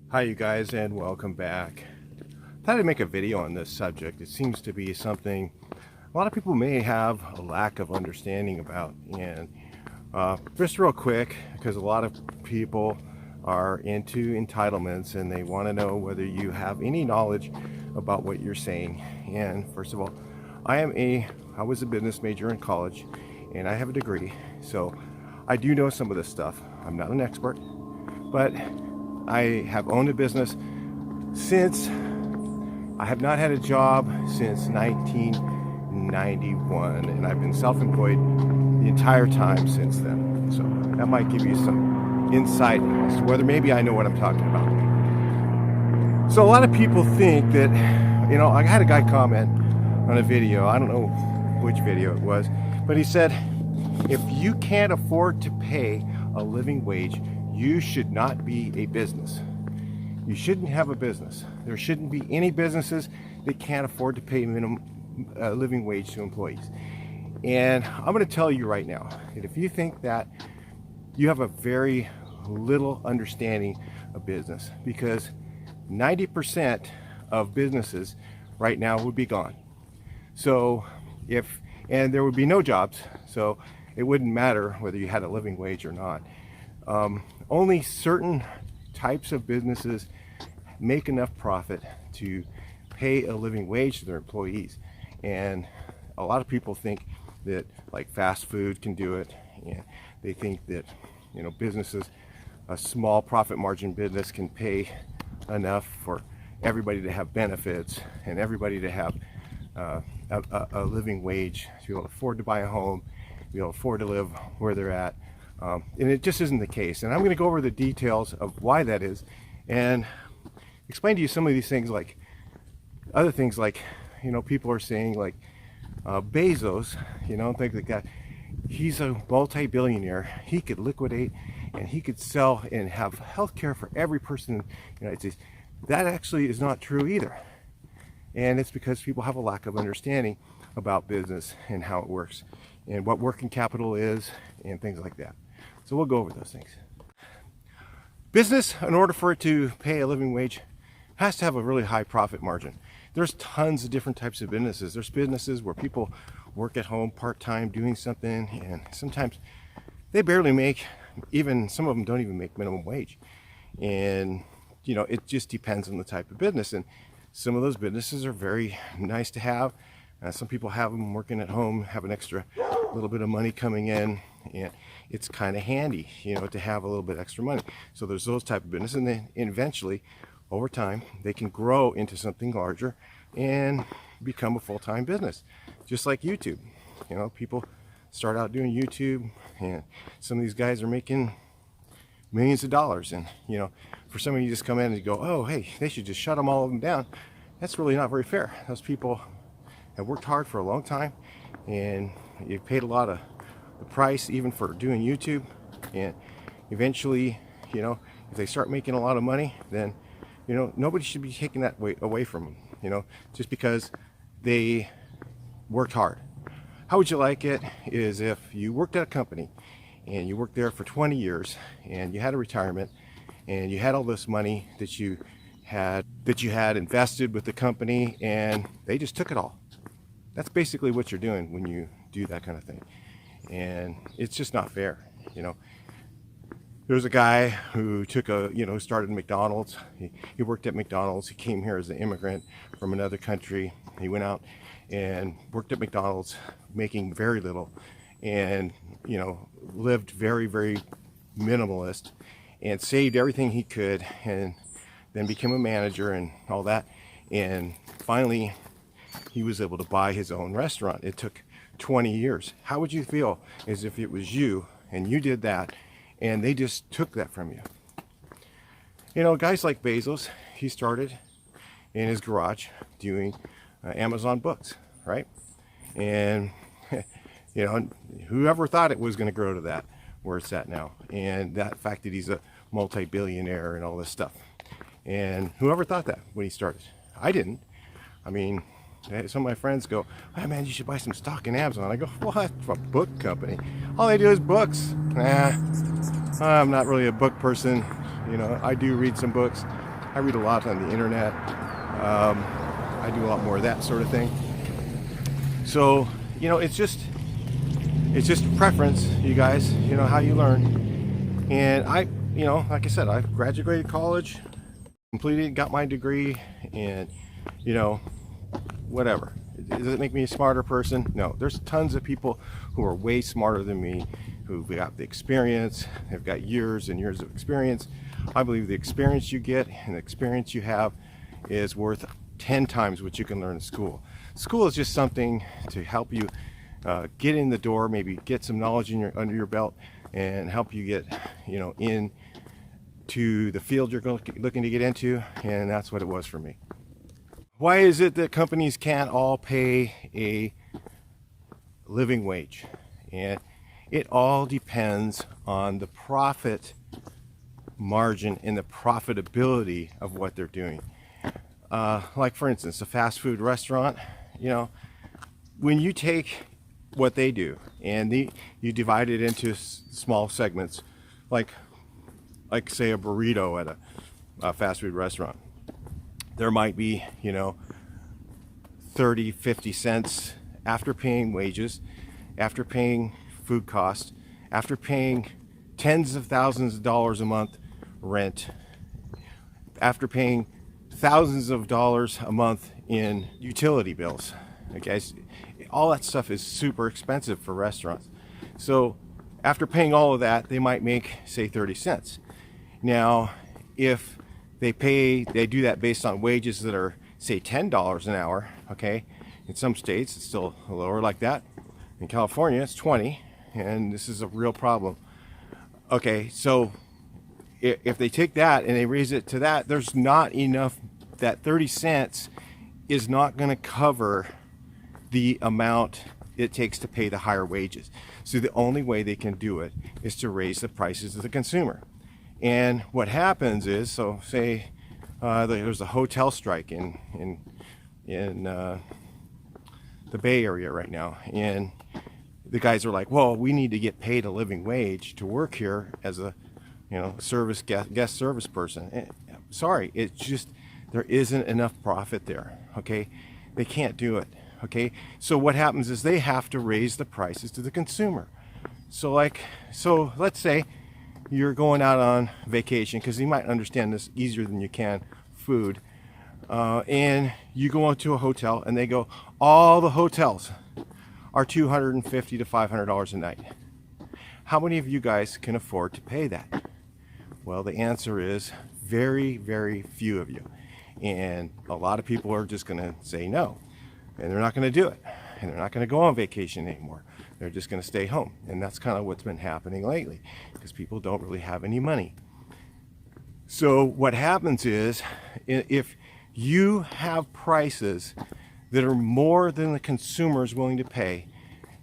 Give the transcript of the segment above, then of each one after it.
Hi you guys, and welcome back. Thought I'd make a video on this subject. It seems to be something a lot of people may have a lack of understanding about. And just real quick, because a lot of people are into entitlements and they want to know whether you have any knowledge about what you're saying. And first of all, I was a business major in college and I have a degree, so I do know some of this stuff. I'm not an expert, but I have owned a business since I have not had a job since 1991, and I've been self-employed the entire time since then. So that might give you some insight as to whether maybe I know what I'm talking about. So a lot of people think that, I had a guy comment on a video, I don't know which video it was, but he said, if you can't afford to pay a living wage, you should not be a business. You shouldn't have a business. There shouldn't be any businesses that can't afford to pay minimum living wage to employees. And I'm going to tell you right now that if you think that, you have a very little understanding of business, because 90% of businesses right now would be gone. So and there would be no jobs, so it wouldn't matter whether you had a living wage or not. Only certain types of businesses make enough profit to pay a living wage to their employees. And a lot of people think that like fast food can do it, and they think that businesses, a small profit margin business, can pay enough for everybody to have benefits and everybody to have a living wage, to be able to afford to buy a home, be able to afford to live where they're at. And it just isn't the case. And I'm going to go over the details of why that is and explain to you some of these things, like other things, like people are saying, like Bezos, think like that. He's a multi-billionaire. He could liquidate and he could sell and have health care for every person in the United States. That actually is not true either. And it's because people have a lack of understanding about business and how it works and what working capital is and things like that. So we'll go over those things. Business, in order for it to pay a living wage, has to have a really high profit margin. There's tons of different types of businesses. There's businesses where people work at home part-time doing something, and sometimes they barely make, even some of them don't even make minimum wage. And it just depends on the type of business. And some of those businesses are very nice to have. Some people have them working at home, have an extra little bit of money coming in, and it's kind of handy, to have a little bit extra money. So there's those type of business, and then eventually, over time, they can grow into something larger and become a full-time business, just like YouTube. People start out doing YouTube, and some of these guys are making millions of dollars, and for somebody to just come in and go, oh hey, they should just shut them all of them down, that's really not very fair. Those people have worked hard for a long time, and you've paid a lot of the price even for doing YouTube, and eventually, if they start making a lot of money, then nobody should be taking that away from them, just because they worked hard. How would you like it is if you worked at a company and you worked there for 20 years and you had a retirement and you had all this money that you had invested with the company, and they just took it all. That's basically what you're doing when you do that kind of thing. And it's just not fair. There's a guy who started McDonald's. He worked at McDonald's. He came here as an immigrant from another country. He went out and worked at McDonald's, making very little, and lived very, very minimalist, and saved everything he could, and then became a manager and all that. And finally, he was able to buy his own restaurant. It took 20 years. How would you feel as if it was you and you did that and they just took that from you? Guys like Bezos, he started in his garage doing Amazon books, right? And whoever thought it was going to grow to that where it's at now, and that fact that he's a multi-billionaire and all this stuff. And whoever thought that when he started? I didn't. I mean, some of my friends go, "Hey man, you should buy some stock in Amazon." I go, "What? A book company? All they do is books." Nah, I'm not really a book person. I do read some books, I read a lot on the internet. I do a lot more of that sort of thing. So, it's just preference, you guys, how you learn. And I, like I said, I graduated college, completed, got my degree, and, whatever. Does it make me a smarter person? No. There's tons of people who are way smarter than me, who've got the experience, they've got years and years of experience. I believe the experience you get and the experience you have is worth 10 times what you can learn in school. School is just something to help you get in the door, maybe get some knowledge under your belt, and help you get, in to the field you're looking to get into, and that's what it was for me. Why is it that companies can't all pay a living wage? And it all depends on the profit margin and the profitability of what they're doing. Like for instance, a fast food restaurant, when you take what they do and you divide it into small segments, like say a burrito at a fast food restaurant, there might be 30, 50 cents after paying wages, after paying food costs, after paying tens of thousands of dollars a month rent, after paying thousands of dollars a month in utility bills. Okay, all that stuff is super expensive for restaurants. So after paying all of that, they might make, say, 30 cents. Now, if they do that based on wages that are, say, $10 an hour, okay? In some states, it's still lower like that. In California, it's 20, and this is a real problem. Okay, so if they take that and they raise it to that, there's not enough. That 30 cents is not going to cover the amount it takes to pay the higher wages. So the only way they can do it is to raise the prices to the consumer. And what happens is, so say there's a hotel strike in the Bay Area right now, and the guys are like, well, we need to get paid a living wage to work here as a service guest service person. And, sorry, it's just there isn't enough profit there. Okay, they can't do it. Okay, so what happens is they have to raise the prices to the consumer. So let's say you're going out on vacation, because you might understand this easier than you can food, and you go into a hotel and they go, all the hotels are $250 to $500 a night. How many of you guys can afford to pay that? Well, the answer is very, very few of you, and a lot of people are just going to say no, and they're not going to do it, and they're not going to go on vacation anymore. They're just going to stay home. And that's kind of what's been happening lately, because people don't really have any money. So what happens is, if you have prices that are more than the consumer is willing to pay,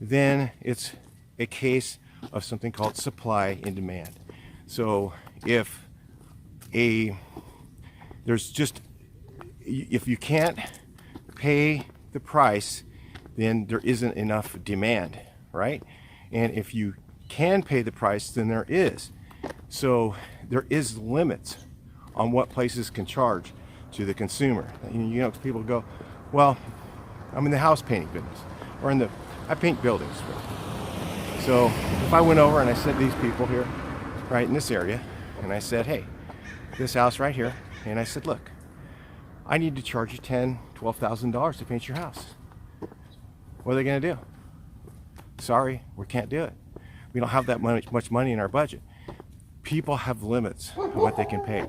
then it's a case of something called supply and demand. So if you can't pay the price, then there isn't enough demand, right? And if you can pay the price, then there is. So there is limits on what places can charge to the consumer. People go, well, I'm in the house painting business, or I paint buildings. So if I went over and I said these people here, right in this area, and I said, hey, this house right here, and I said, look, I need to charge you $10,000, $12,000 to paint your house. What are they going to do? Sorry, we can't do it. We don't have that much money in our budget. People have limits on what they can pay.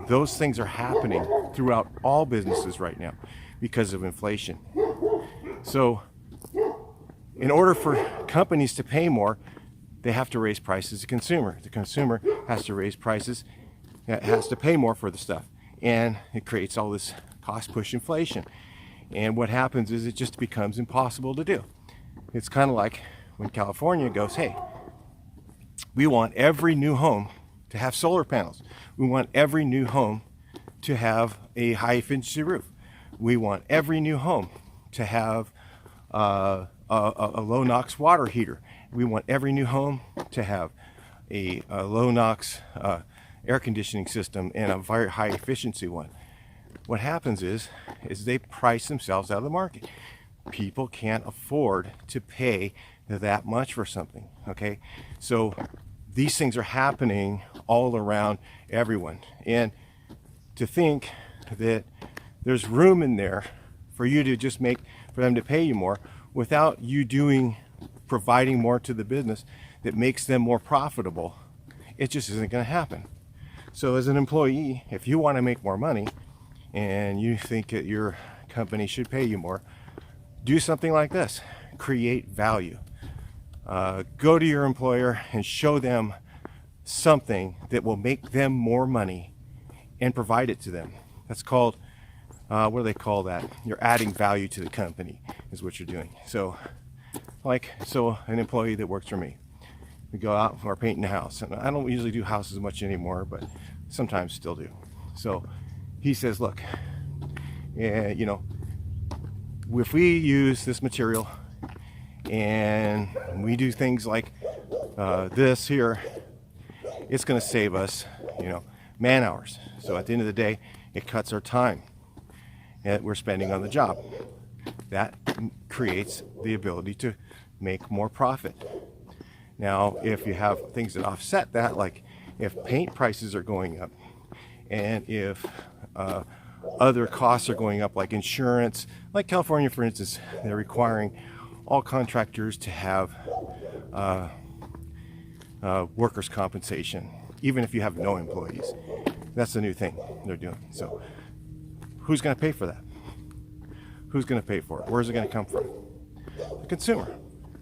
Those things are happening throughout all businesses right now because of inflation. So in order for companies to pay more, they have to raise prices to the consumer. The consumer has to raise prices, has to pay more for the stuff. And it creates all this cost push inflation. And what happens is it just becomes impossible to do. It's kind of like when California goes, hey, we want every new home to have solar panels. We want every new home to have a high efficiency roof. We want every new home to have a low NOx water heater. We want every new home to have a low NOx air conditioning system and a very high efficiency one. What happens is they price themselves out of the market. People can't afford to pay that much for something, okay? So these things are happening all around everyone. And to think that there's room in there for you to just for them to pay you more without you providing more to the business that makes them more profitable, it just isn't going to happen. So as an employee, if you want to make more money and you think that your company should pay you more, do something like this. Create value. Go to your employer and show them something that will make them more money and provide it to them. That's called, what do they call that? You're adding value to the company is what you're doing. So an employee that works for me, we go out and we're painting the house. And I don't usually do houses much anymore, but sometimes still do. So he says, look, if we use this material and we do things like this here, it's going to save us, man hours. So at the end of the day, it cuts our time that we're spending on the job. That creates the ability to make more profit. Now, if you have things that offset that, like if paint prices are going up and if other costs are going up, like insurance, like California, for instance, they're requiring all contractors to have workers' compensation, even if you have no employees. That's the new thing they're doing. So who's going to pay for that? Who's going to pay for it? Where's it going to come from? The consumer.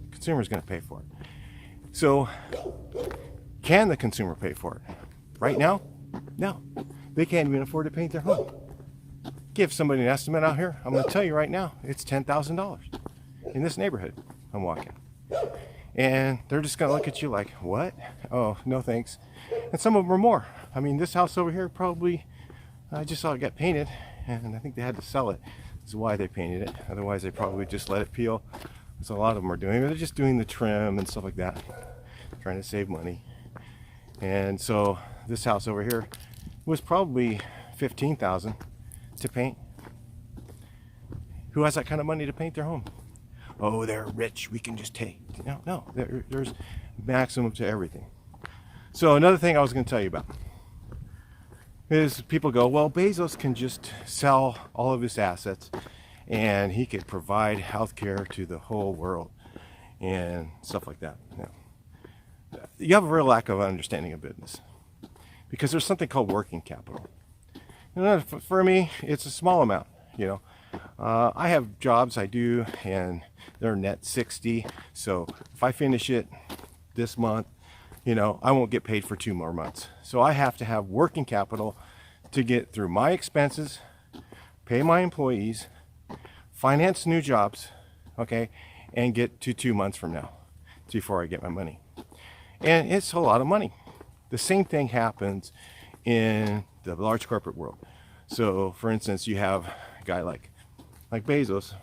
The consumer is going to pay for it. So can the consumer pay for it? Right now? No. They can't even afford to paint their home. Give somebody an estimate out here. I'm going to tell you right now, it's $10,000 in this neighborhood I'm walking. And they're just going to look at you like, what? Oh, no thanks. And some of them are more. I mean, this house over here probably, I just saw it get painted, and I think they had to sell it. This is why they painted it. Otherwise, they probably just let it peel. That's a lot of them are doing. They're just doing the trim and stuff like that, trying to save money. And so this house over here was probably $15,000 to paint. Who has that kind of money to paint their home? Oh, they're rich. We can just take. No, there's maximum to everything. So another thing I was going to tell you about is people go, well, Bezos can just sell all of his assets and he could provide health care to the whole world and stuff like that. You have a real lack of understanding of business because there's something called working capital. For me, it's a small amount. I have jobs I do and they're net 60. So if I finish it this month, I won't get paid for 2 more months. So I have to have working capital to get through my expenses, pay my employees, finance new jobs, okay, and get to 2 months from now before I get my money. And it's a lot of money. The same thing happens in the large corporate world. So for instance, you have a guy like Bezos,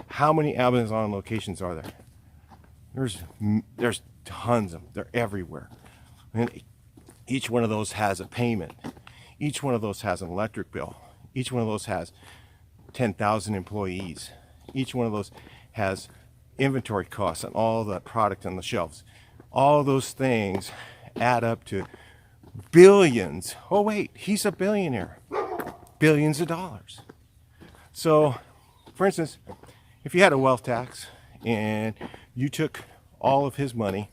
how many Amazon locations are there? There's tons of them. They're everywhere. And each one of those has a payment. Each one of those has an electric bill. Each one of those has 10,000 employees. Each one of those has inventory costs and all the product on the shelves. All those things add up to billions. Oh wait, he's a billionaire. Billions of dollars. So, for instance, if you had a wealth tax and you took all of his money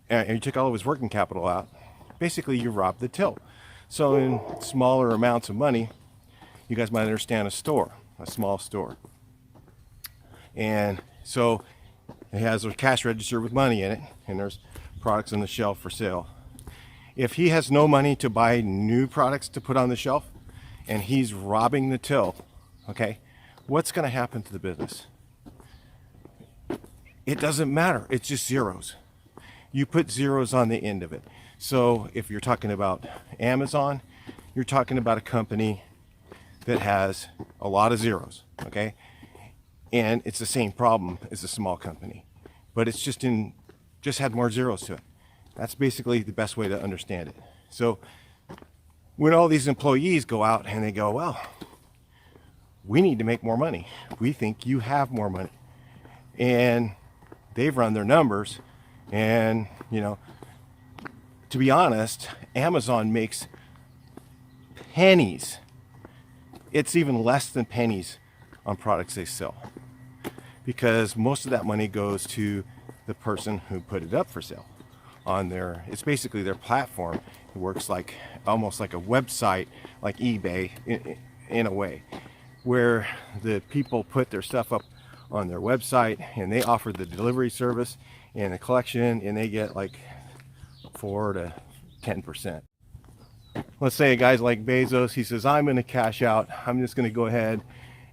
and you took all of his working capital out, basically you robbed the till. So in smaller amounts of money, you guys might understand a store, a small store. And so it has a cash register with money in it, and there's products on the shelf for sale. If he has no money to buy new products to put on the shelf, and he's robbing the till, okay, what's going to happen to the business? It doesn't matter. It's just zeros. You put zeros on the end of it. So if you're talking about Amazon, you're talking about a company that has a lot of zeros, okay? And it's the same problem as a small company, but it's just had more zeros to it. That's basically the best way to understand it. So when all these employees go out and they go, well, we need to make more money. We think you have more money. And they've run their numbers. And, you know, to be honest, Amazon makes pennies. It's even less than pennies on products they sell, because most of that money goes to the person who put it up for sale on their, it's basically their platform. It works like almost like a website, like eBay in a way, where the people put their stuff up on their website and they offer the delivery service and the collection, and they get like 4 to 10%. Let's say a guy's like Bezos, he says, I'm going to cash out. I'm just going to go ahead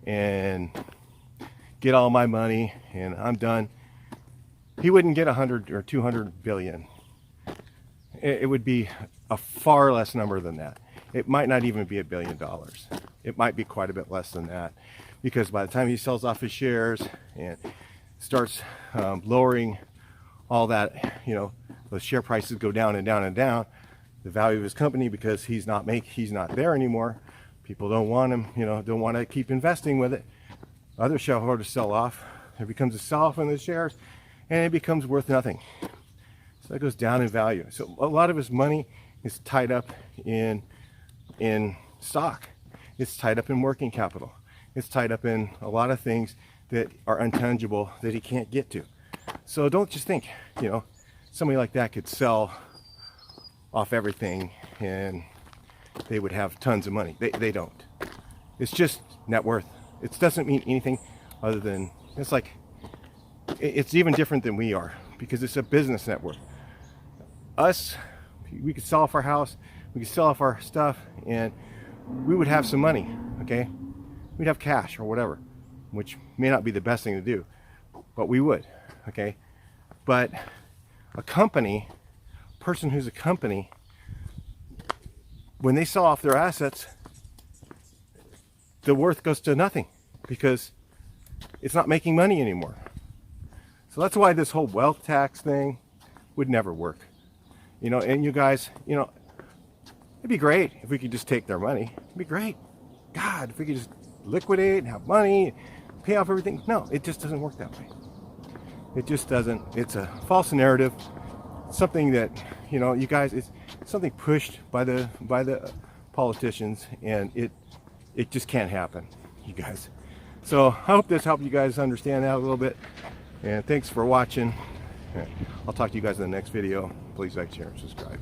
and get all my money and I'm done. He wouldn't get 100 or 200 billion. It would be a far less number than that. It might not even be $1 billion. It might be quite a bit less than that, because by the time he sells off his shares and starts lowering all that, you know, the share prices go down and down and down, the value of his company, because he's not there anymore. People don't want him, you know, don't want to keep investing with it. Other shareholders sell off. There becomes a sell-off in the shares, and it becomes worth nothing. So it goes down in value. So a lot of his money is tied up in stock. It's tied up in working capital. It's tied up in a lot of things that are intangible that he can't get to. So don't just think, you know, somebody like that could sell off everything and they would have tons of money. They don't. It's just net worth. It doesn't mean anything other than, it's like, it's even different than we are, because it's a business network. Us, we could sell off our house, we could sell off our stuff, and we would have some money, okay? We'd have cash or whatever, which may not be the best thing to do, but we would, okay? But a company, a person who's a company, when they sell off their assets, the worth goes to nothing, because it's not making money anymore. So that's why this whole wealth tax thing would never work. You know, and you guys, you know, it'd be great if we could just take their money. It'd be great. God, if we could just liquidate and have money, pay off everything. No, it just doesn't work that way. It just doesn't. It's a false narrative. Something that, you know, you guys, it's something pushed by the politicians, and it just can't happen, you guys. So I hope this helped you guys understand that a little bit. And thanks for watching. I'll talk to you guys in the next video. Please like, share, and subscribe.